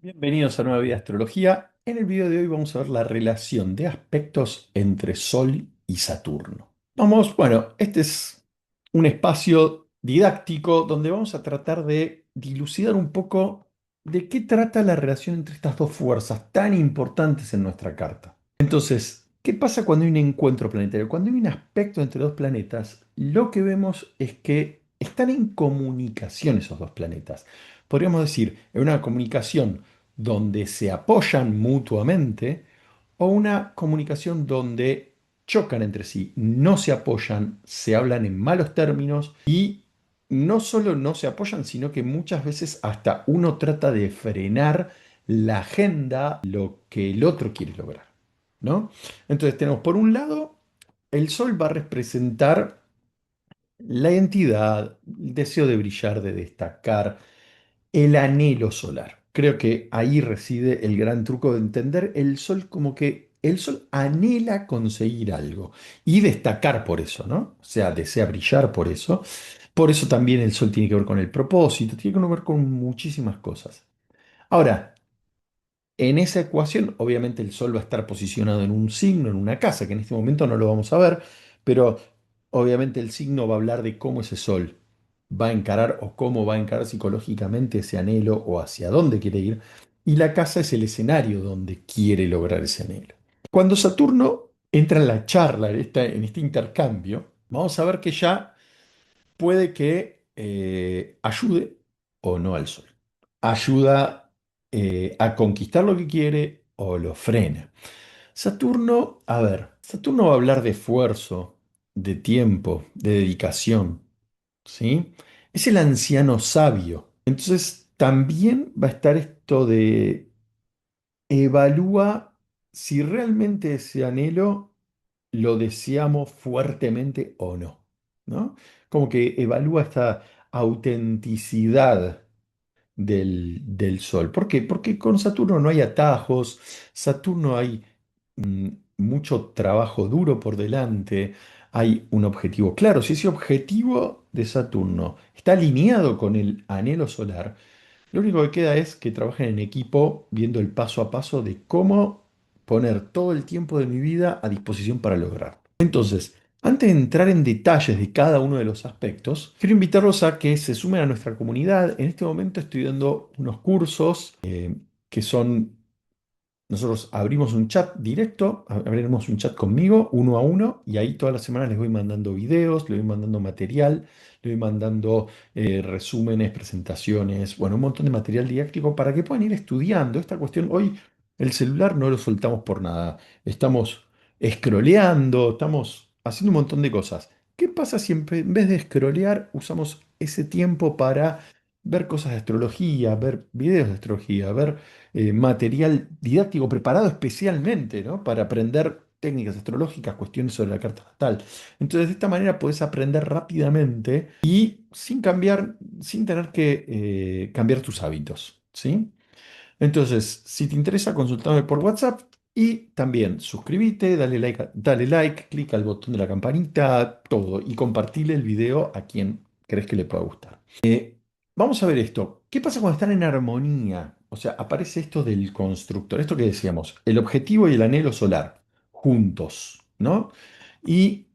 Bienvenidos a Nueva Vida Astrología. En el video de hoy vamos a ver la relación de aspectos entre Sol y Saturno. Bueno, este es un espacio didáctico donde vamos a tratar de dilucidar un poco de qué trata la relación entre estas dos fuerzas tan importantes en nuestra carta. Entonces, ¿qué pasa cuando hay un encuentro planetario? Cuando hay un aspecto entre dos planetas, lo que vemos es que están en comunicación esos dos planetas. Podríamos decir, en una comunicación donde se apoyan mutuamente o una comunicación donde chocan entre sí, no se apoyan, se hablan en malos términos y no solo no se apoyan, sino que muchas veces hasta uno trata de frenar la agenda, lo que el otro quiere lograr, ¿no? Entonces tenemos por un lado, el Sol va a representar la identidad, el deseo de brillar, de destacar, el anhelo solar. Creo que ahí reside el gran truco de entender el sol como que el sol anhela conseguir algo y destacar por eso, ¿no? O sea, desea brillar por eso. Por eso también el sol tiene que ver con el propósito, tiene que ver con muchísimas cosas. Ahora, en esa ecuación, obviamente el Sol va a estar posicionado en un signo, en una casa, que en este momento no lo vamos a ver, pero obviamente el signo va a hablar de cómo ese Sol va a encarar o cómo va a encarar psicológicamente ese anhelo o hacia dónde quiere ir, y la casa es el escenario donde quiere lograr ese anhelo. Cuando Saturno entra en la charla, en este intercambio, vamos a ver que ya puede que ayude o no al Sol. Ayuda a conquistar lo que quiere o lo frena. Saturno, a ver, Saturno va a hablar de esfuerzo, de tiempo, de dedicación, ¿sí? Es el anciano sabio. Entonces, también va a estar esto de evalúa si realmente ese anhelo lo deseamos fuertemente o no, ¿no? Como que evalúa esta autenticidad del Sol. ¿Por qué? Porque con Saturno no hay atajos, Saturno hay mm, mucho trabajo duro por delante, hay un objetivo claro. Si ese objetivo de Saturno está alineado con el anhelo solar, lo único que queda es que trabajen en equipo viendo el paso a paso de cómo poner todo el tiempo de mi vida a disposición para lograrlo. Entonces, antes de entrar en detalles de cada uno de los aspectos, quiero invitarlos a que se sumen a nuestra comunidad. En este momento estoy dando unos cursos que son nosotros abrimos un chat directo, abriremos un chat conmigo, uno a uno, y ahí todas las semanas les voy mandando videos, les voy mandando material, les voy mandando resúmenes, presentaciones, bueno, un montón de material didáctico para que puedan ir estudiando esta cuestión. Hoy el celular no lo soltamos por nada, estamos scrolleando, estamos haciendo un montón de cosas. ¿Qué pasa si en vez de scrollear usamos ese tiempo para ver cosas de astrología, ver videos de astrología, ver material didáctico preparado especialmente, ¿no? Para aprender técnicas astrológicas, cuestiones sobre la carta natal? Entonces, de esta manera puedes aprender rápidamente y sin cambiar, sin tener que cambiar tus hábitos, ¿sí? Entonces, si te interesa, consultame por WhatsApp y también suscríbete, dale like, clica al botón de la campanita, todo, y compartile el video a quien crees que le pueda gustar. Vamos a ver esto. ¿Qué pasa cuando están en armonía? O sea, aparece esto del constructor, esto que decíamos, el objetivo y el anhelo solar, juntos, ¿no? Y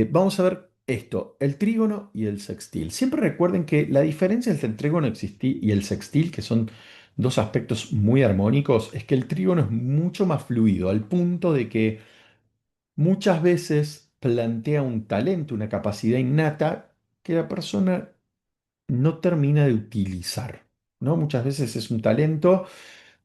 vamos a ver esto, el trígono y el sextil. Siempre recuerden que la diferencia entre el trígono y el sextil, que son dos aspectos muy armónicos, es que el trígono es mucho más fluido, al punto de que muchas veces plantea un talento, una capacidad innata que la persona no termina de utilizar, ¿no? Muchas veces es un talento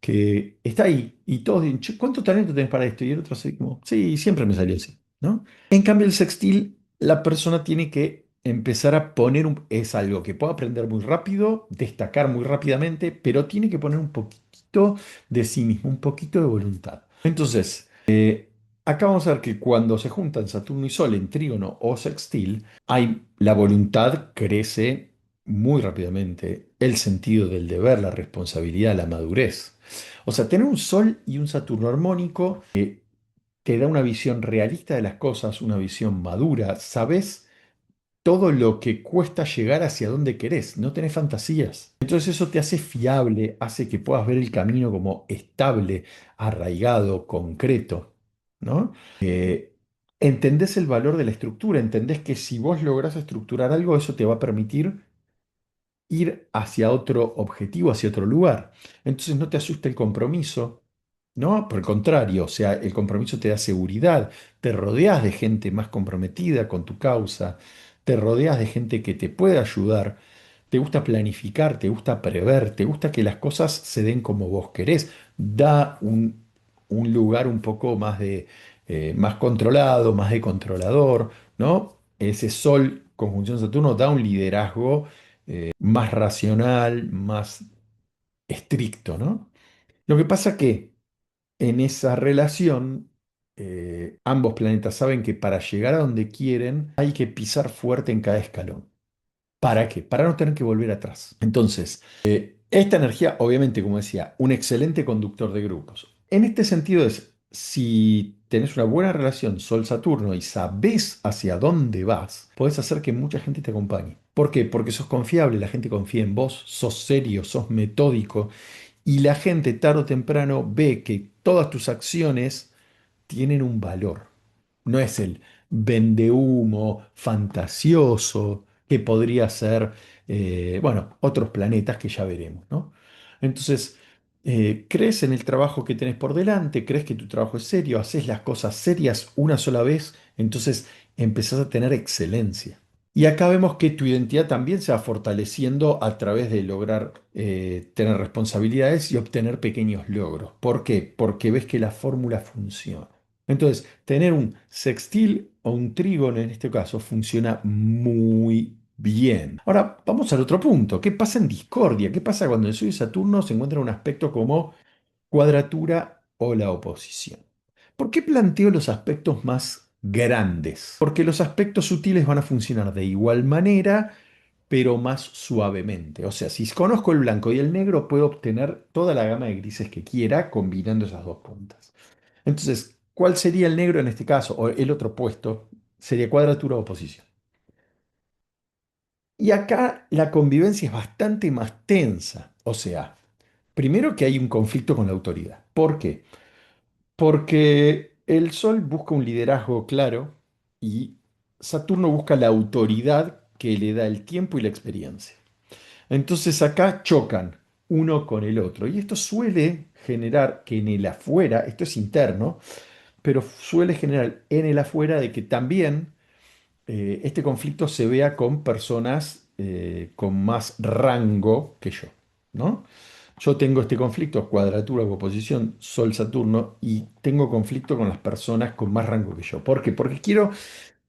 que está ahí y todos dicen: "Che, ¿cuánto talento tenés para esto?". Y el otro así como: "Sí, siempre me salió así", ¿no? En cambio, el sextil, la persona tiene que empezar a poner es algo que puede aprender muy rápido, destacar muy rápidamente, pero tiene que poner un poquito de sí mismo, un poquito de voluntad. Entonces, acá vamos a ver que cuando se juntan Saturno y Sol en trígono o sextil, la voluntad crece muy rápidamente, el sentido del deber, la responsabilidad, la madurez. O sea, tener un Sol y un Saturno armónico te da una visión realista de las cosas, una visión madura. Sabes todo lo que cuesta llegar hacia donde querés, no tenés fantasías. Entonces eso te hace fiable, hace que puedas ver el camino como estable, arraigado, concreto, ¿no? Entendés el valor de la estructura, entendés que si vos lográs estructurar algo, eso te va a permitir ir hacia otro objetivo, hacia otro lugar. Entonces no te asusta el compromiso, ¿no? Por el contrario, o sea, el compromiso te da seguridad, te rodeas de gente más comprometida con tu causa, te rodeas de gente que te puede ayudar, te gusta planificar, te gusta prever, te gusta que las cosas se den como vos querés, da un lugar un poco más de, más controlado, más de controlador, ¿no? Ese Sol conjunción Saturno da un liderazgo más racional, más estricto, ¿no? Lo que pasa que en esa relación, ambos planetas saben que para llegar a donde quieren hay que pisar fuerte en cada escalón. ¿Para qué? Para no tener que volver atrás. Entonces, esta energía, obviamente, como decía, un excelente conductor de grupos. En este sentido es, si tenés una buena relación Sol-Saturno y sabés hacia dónde vas, podés hacer que mucha gente te acompañe. ¿Por qué? Porque sos confiable, la gente confía en vos, sos serio, sos metódico y la gente tarde o temprano ve que todas tus acciones tienen un valor. No es el vendehumo fantasioso que podría ser, bueno, otros planetas que ya veremos, ¿no? Entonces, crees en el trabajo que tenés por delante, crees que tu trabajo es serio, haces las cosas serias una sola vez, entonces empezás a tener excelencia. Y acá vemos que tu identidad también se va fortaleciendo a través de lograr tener responsabilidades y obtener pequeños logros. ¿Por qué? Porque ves que la fórmula funciona. Entonces, tener un sextil o un trígono en este caso funciona muy bien. Ahora, vamos al otro punto. ¿Qué pasa en discordia? ¿Qué pasa cuando el Sol y Saturno se encuentran en un aspecto como cuadratura o la oposición? ¿Por qué planteo los aspectos más grandes? Porque los aspectos sutiles van a funcionar de igual manera, pero más suavemente. O sea, si conozco el blanco y el negro, puedo obtener toda la gama de grises que quiera combinando esas dos puntas. Entonces, ¿cuál sería el negro en este caso? O el otro puesto sería cuadratura o oposición. Y acá la convivencia es bastante más tensa. O sea, primero que hay un conflicto con la autoridad. ¿Por qué? Porque el Sol busca un liderazgo claro y Saturno busca la autoridad que le da el tiempo y la experiencia. Entonces acá chocan uno con el otro. Y esto suele generar que en el afuera, esto es interno, pero suele generar en el afuera de que también este conflicto se vea con personas con más rango que yo, ¿no? Yo tengo este conflicto, cuadratura o oposición, Sol-Saturno, y tengo conflicto con las personas con más rango que yo. ¿Por qué? Porque quiero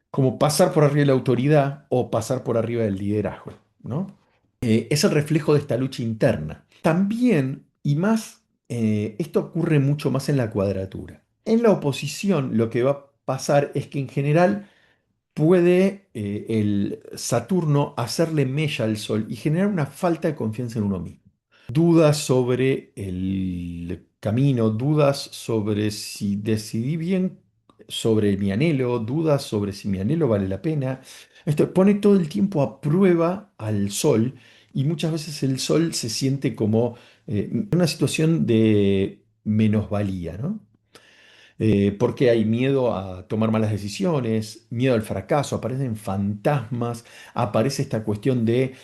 como pasar por arriba de la autoridad o pasar por arriba del liderazgo, ¿no? Es el reflejo de esta lucha interna. También, y más, esto ocurre mucho más en la cuadratura. En la oposición, lo que va a pasar es que en general puede el Saturno hacerle mella al Sol y generar una falta de confianza en uno mismo. Dudas sobre el camino, dudas sobre si decidí bien sobre mi anhelo, dudas sobre si mi anhelo vale la pena. Esto pone todo el tiempo a prueba al Sol y muchas veces el Sol se siente como en una situación de menosvalía, ¿no? Porque hay miedo a tomar malas decisiones, miedo al fracaso, aparecen fantasmas, aparece esta cuestión de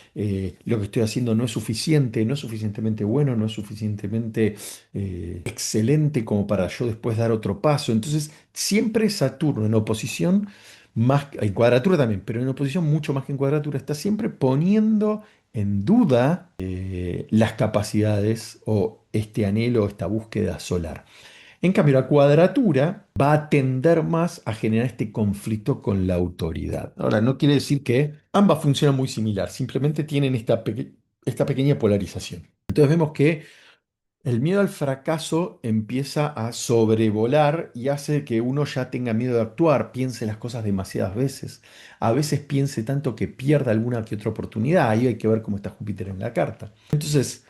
lo que estoy haciendo no es suficiente, no es suficientemente bueno, no es suficientemente excelente como para yo después dar otro paso. Entonces, siempre Saturno en oposición, más, en cuadratura también, pero en oposición mucho más que en cuadratura, está siempre poniendo en duda las capacidades o este anhelo, esta búsqueda solar. En cambio, la cuadratura va a tender más a generar este conflicto con la autoridad. Ahora, no quiere decir que ambas funcionan muy similar, simplemente tienen esta pequeña polarización. Entonces vemos que el miedo al fracaso empieza a sobrevolar y hace que uno ya tenga miedo de actuar, piense las cosas demasiadas veces. A veces piense tanto que pierda alguna que otra oportunidad. Ahí hay que ver cómo está Júpiter en la carta. Entonces,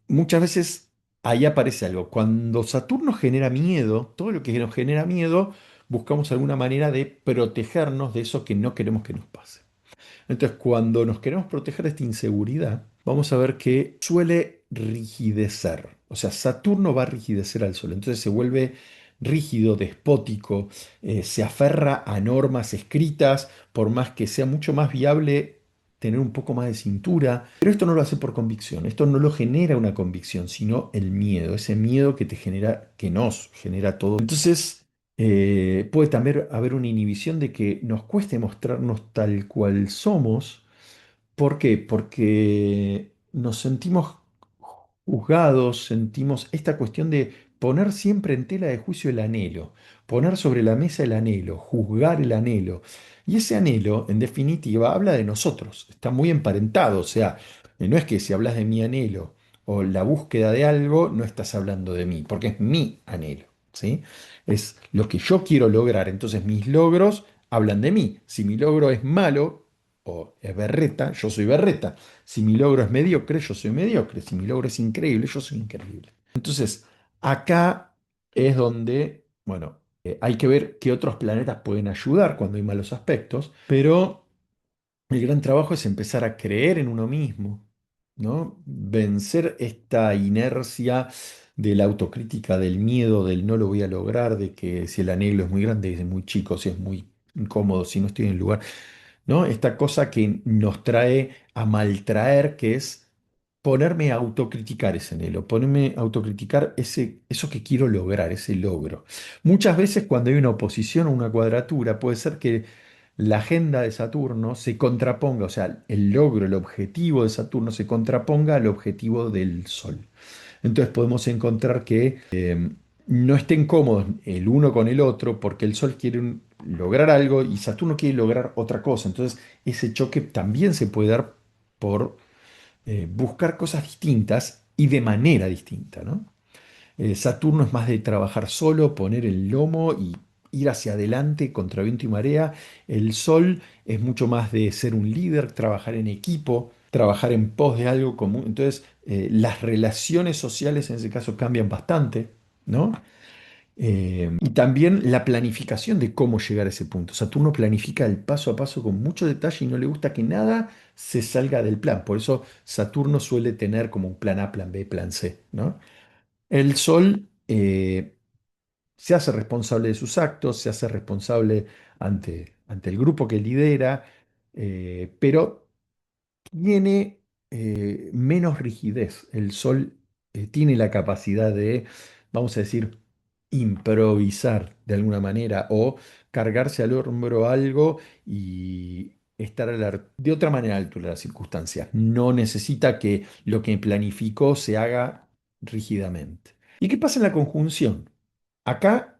muchas veces ahí aparece algo. Cuando Saturno genera miedo, todo lo que nos genera miedo, buscamos alguna manera de protegernos de eso que no queremos que nos pase. Entonces, cuando nos queremos proteger de esta inseguridad, vamos a ver que suele rigidecer. O sea, Saturno va a rigidecer al Sol. Entonces se vuelve rígido, despótico, se aferra a normas escritas, por más que sea mucho más viable tener un poco más de cintura. Pero esto no lo hace por convicción. Esto no lo genera una convicción, sino el miedo. Ese miedo que te genera, que nos genera todo. Entonces, puede también haber una inhibición de que nos cueste mostrarnos tal cual somos. ¿Por qué? Porque nos sentimos juzgados, sentimos esta cuestión de poner siempre en tela de juicio el anhelo, poner sobre la mesa el anhelo, juzgar el anhelo. Y ese anhelo, en definitiva, habla de nosotros, está muy emparentado, o sea, no es que si hablas de mi anhelo o la búsqueda de algo, no estás hablando de mí, porque es mi anhelo, ¿sí? Es lo que yo quiero lograr, entonces mis logros hablan de mí. Si mi logro es malo o es berreta, yo soy berreta. Si mi logro es mediocre, yo soy mediocre. Si mi logro es increíble, yo soy increíble. Entonces, acá es donde, bueno, hay que ver qué otros planetas pueden ayudar cuando hay malos aspectos, pero el gran trabajo es empezar a creer en uno mismo, ¿no? Vencer esta inercia de la autocrítica, del miedo, del no lo voy a lograr, de que si el anhelo es muy grande, es muy chico, si es muy incómodo, si no estoy en el lugar, ¿no? Esta cosa que nos trae a maltraer, que es ponerme a autocriticar ese anhelo, ponerme a autocriticar eso que quiero lograr, ese logro. Muchas veces cuando hay una oposición o una cuadratura, puede ser que la agenda de Saturno se contraponga, o sea, el logro, el objetivo de Saturno se contraponga al objetivo del Sol. Entonces podemos encontrar que no estén cómodos el uno con el otro porque el Sol quiere lograr algo y Saturno quiere lograr otra cosa. Entonces ese choque también se puede dar por buscar cosas distintas y de manera distinta, ¿no? Saturno es más de trabajar solo, poner el lomo y ir hacia adelante contra viento y marea. El Sol es mucho más de ser un líder, trabajar en equipo, trabajar en pos de algo común. Entonces, las relaciones sociales en ese caso cambian bastante, ¿no? Y también la planificación de cómo llegar a ese punto. Saturno planifica el paso a paso con mucho detalle y no le gusta que nada se salga del plan. Por eso Saturno suele tener como un plan A, plan B, plan C, ¿no? El Sol se hace responsable de sus actos, se hace responsable ante el grupo que lidera, pero tiene menos rigidez. El Sol tiene la capacidad de, vamos a decir, improvisar de alguna manera o cargarse al hombro algo y estar de otra manera a la altura de las circunstancias. No necesita que lo que planificó se haga rígidamente. ¿Y qué pasa en la conjunción? Acá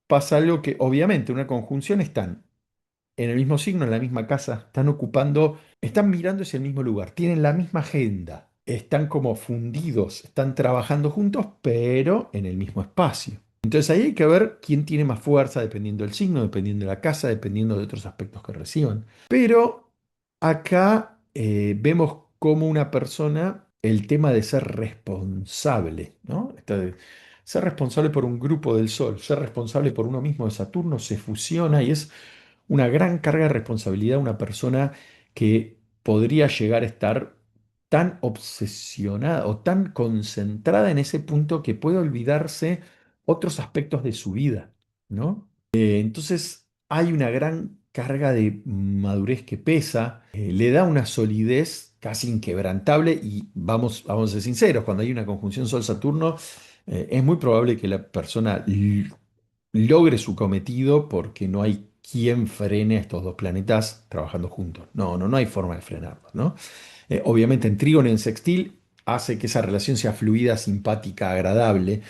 pasa algo que obviamente una conjunción están en el mismo signo, en la misma casa, están ocupando, están mirando hacia el mismo lugar, tienen la misma agenda, están como fundidos, están trabajando juntos, pero en el mismo espacio. Entonces ahí hay que ver quién tiene más fuerza, dependiendo del signo, dependiendo de la casa, dependiendo de otros aspectos que reciban. Pero acá vemos cómo una persona, el tema de ser responsable, ¿no? Ser responsable por un grupo del Sol, ser responsable por uno mismo de Saturno, se fusiona y es una gran carga de responsabilidad una persona que podría llegar a estar tan obsesionada o tan concentrada en ese punto que puede olvidarse otros aspectos de su vida, ¿no? Entonces hay una gran carga de madurez que pesa, le da una solidez casi inquebrantable y vamos a ser sinceros, cuando hay una conjunción Sol-Saturno, es muy probable que la persona logre su cometido porque no hay quien frene a estos dos planetas trabajando juntos. No hay forma de frenarlos, ¿no? Obviamente en trígono y en sextil hace que esa relación sea fluida, simpática, agradable,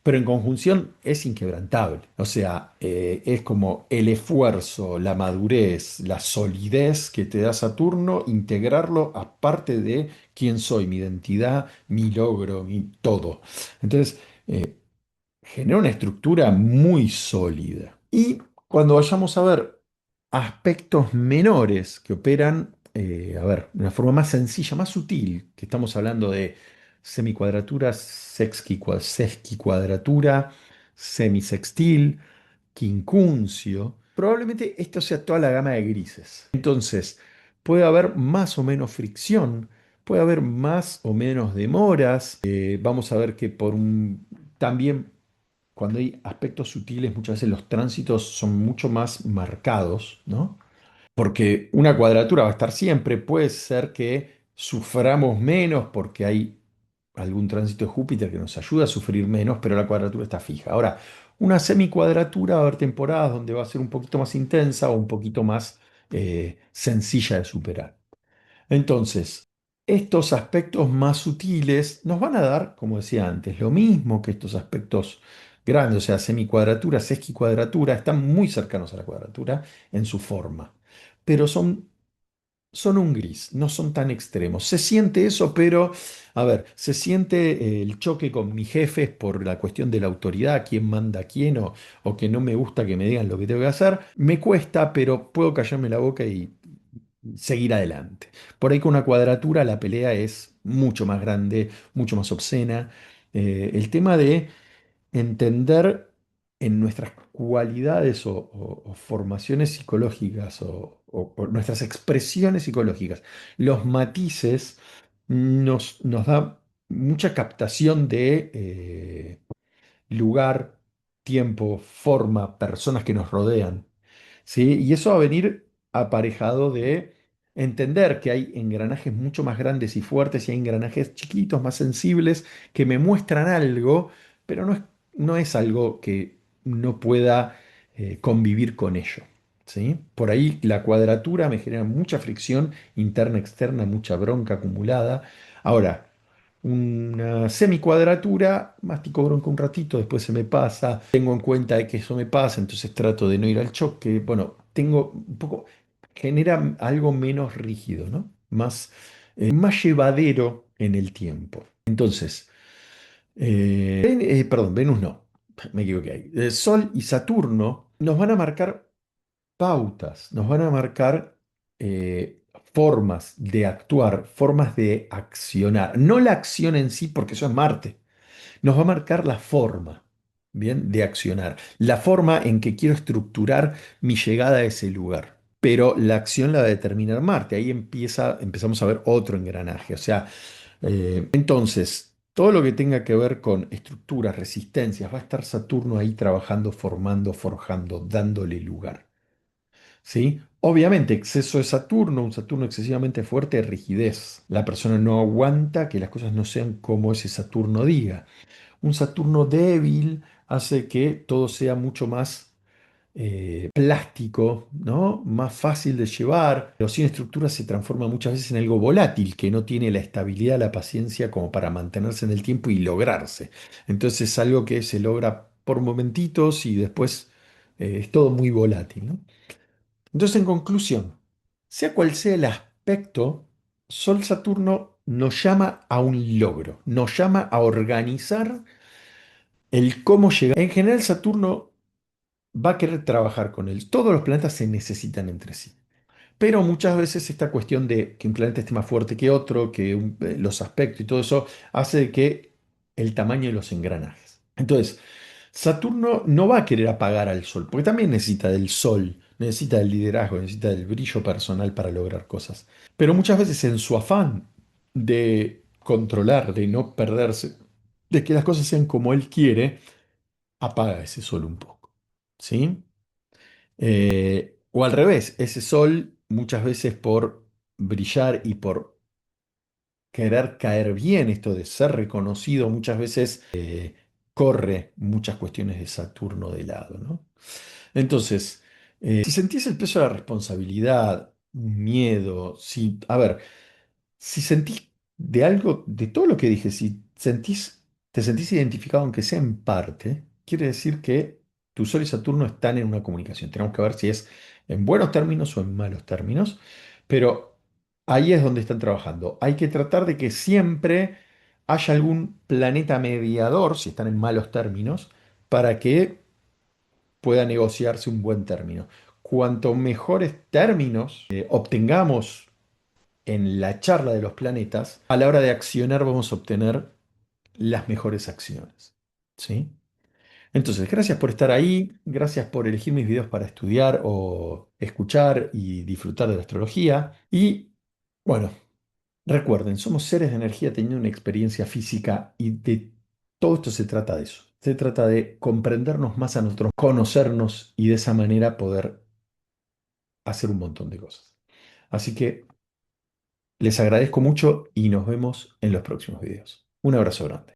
pero en conjunción es inquebrantable. O sea, es como el esfuerzo, la madurez, la solidez que te da Saturno, integrarlo aparte de quién soy, mi identidad, mi logro, mi todo. Entonces, genera una estructura muy sólida. Y cuando vayamos a ver aspectos menores que operan, a ver, de una forma más sencilla, más sutil, que estamos hablando de semicuadratura, sesquicuadratura, semisextil, quincuncio, probablemente esto sea toda la gama de grises. Entonces, puede haber más o menos fricción, puede haber más o menos demoras. Vamos a ver que también cuando hay aspectos sutiles, muchas veces los tránsitos son mucho más marcados, ¿no? Porque una cuadratura va a estar siempre, puede ser que suframos menos porque hay algún tránsito de Júpiter que nos ayuda a sufrir menos, pero la cuadratura está fija. Ahora, una semicuadratura va a haber temporadas donde va a ser un poquito más intensa o un poquito más sencilla de superar. Entonces, estos aspectos más sutiles nos van a dar, como decía antes, lo mismo que estos aspectos grandes, o sea, semicuadratura, sesquicuadratura, están muy cercanos a la cuadratura en su forma, pero son un gris, no son tan extremos. Se siente eso, pero, a ver, se siente el choque con mis jefes por la cuestión de la autoridad, quién manda a quién, o que no me gusta que me digan lo que tengo que hacer. Me cuesta, pero puedo callarme la boca y seguir adelante. Por ahí con una cuadratura la pelea es mucho más grande, mucho más obscena. El tema de entender en nuestras cualidades o formaciones psicológicas o nuestras expresiones psicológicas, los matices nos da mucha captación de lugar, tiempo, forma, personas que nos rodean. ¿Sí? Y eso va a venir aparejado de entender que hay engranajes mucho más grandes y fuertes y hay engranajes chiquitos, más sensibles, que me muestran algo, pero no es algo que no pueda convivir con ello. ¿Sí? Por ahí la cuadratura me genera mucha fricción interna, externa, mucha bronca acumulada. Ahora, una semicuadratura, mastico bronca un ratito, después se me pasa, tengo en cuenta de que eso me pasa, entonces trato de no ir al choque. Bueno, tengo un poco, genera algo menos rígido, ¿no? Más llevadero en el tiempo. Entonces, perdón, Venus no, me equivoqué ahí. Sol y Saturno nos van a marcar pautas, nos van a marcar formas de actuar, formas de accionar. No la acción en sí, porque eso es Marte. Nos va a marcar la forma, ¿bien? De accionar. La forma en que quiero estructurar mi llegada a ese lugar. Pero la acción la va a determinar Marte. Ahí empezamos a ver otro engranaje. O sea, entonces, todo lo que tenga que ver con estructuras, resistencias, va a estar Saturno ahí trabajando, formando, forjando, dándole lugar. ¿Sí? Obviamente, exceso de Saturno, un Saturno excesivamente fuerte, rigidez. La persona no aguanta que las cosas no sean como ese Saturno diga. Un Saturno débil hace que todo sea mucho más plástico, ¿no? Más fácil de llevar, pero sin estructura se transforma muchas veces en algo volátil, que no tiene la estabilidad, la paciencia como para mantenerse en el tiempo y lograrse. Entonces es algo que se logra por momentitos y después es todo muy volátil, ¿no? Entonces, en conclusión, sea cual sea el aspecto, Sol-Saturno nos llama a un logro, nos llama a organizar el cómo llegar. En general, Saturno va a querer trabajar con él. Todos los planetas se necesitan entre sí. Pero muchas veces esta cuestión de que un planeta esté más fuerte que otro, que los aspectos y todo eso, hace de que el tamaño de los engranajes. Entonces, Saturno no va a querer apagar al Sol, porque también necesita del Sol, necesita del liderazgo, necesita del brillo personal para lograr cosas. Pero muchas veces en su afán de controlar, de no perderse, de que las cosas sean como él quiere, apaga ese Sol un poco. ¿Sí? O al revés, ese Sol muchas veces por brillar y por querer caer bien, esto de ser reconocido, muchas veces corre muchas cuestiones de Saturno de lado, ¿no? Entonces, si sentís el peso de la responsabilidad, miedo, si, a ver, si sentís de algo, de todo lo que dije, si te sentís identificado, aunque sea en parte, quiere decir que tu Sol y Saturno están en una comunicación. Tenemos que ver si es en buenos términos o en malos términos, pero ahí es donde están trabajando. Hay que tratar de que siempre haya algún planeta mediador, si están en malos términos, para que pueda negociarse un buen término. Cuanto mejores términos obtengamos en la charla de los planetas, a la hora de accionar vamos a obtener las mejores acciones. ¿Sí? Entonces, gracias por estar ahí, gracias por elegir mis videos para estudiar o escuchar y disfrutar de la astrología. Y bueno, recuerden, somos seres de energía teniendo una experiencia física y de todo esto se trata de eso. Se trata de comprendernos más a nosotros, conocernos y de esa manera poder hacer un montón de cosas. Así que les agradezco mucho y nos vemos en los próximos videos. Un abrazo grande.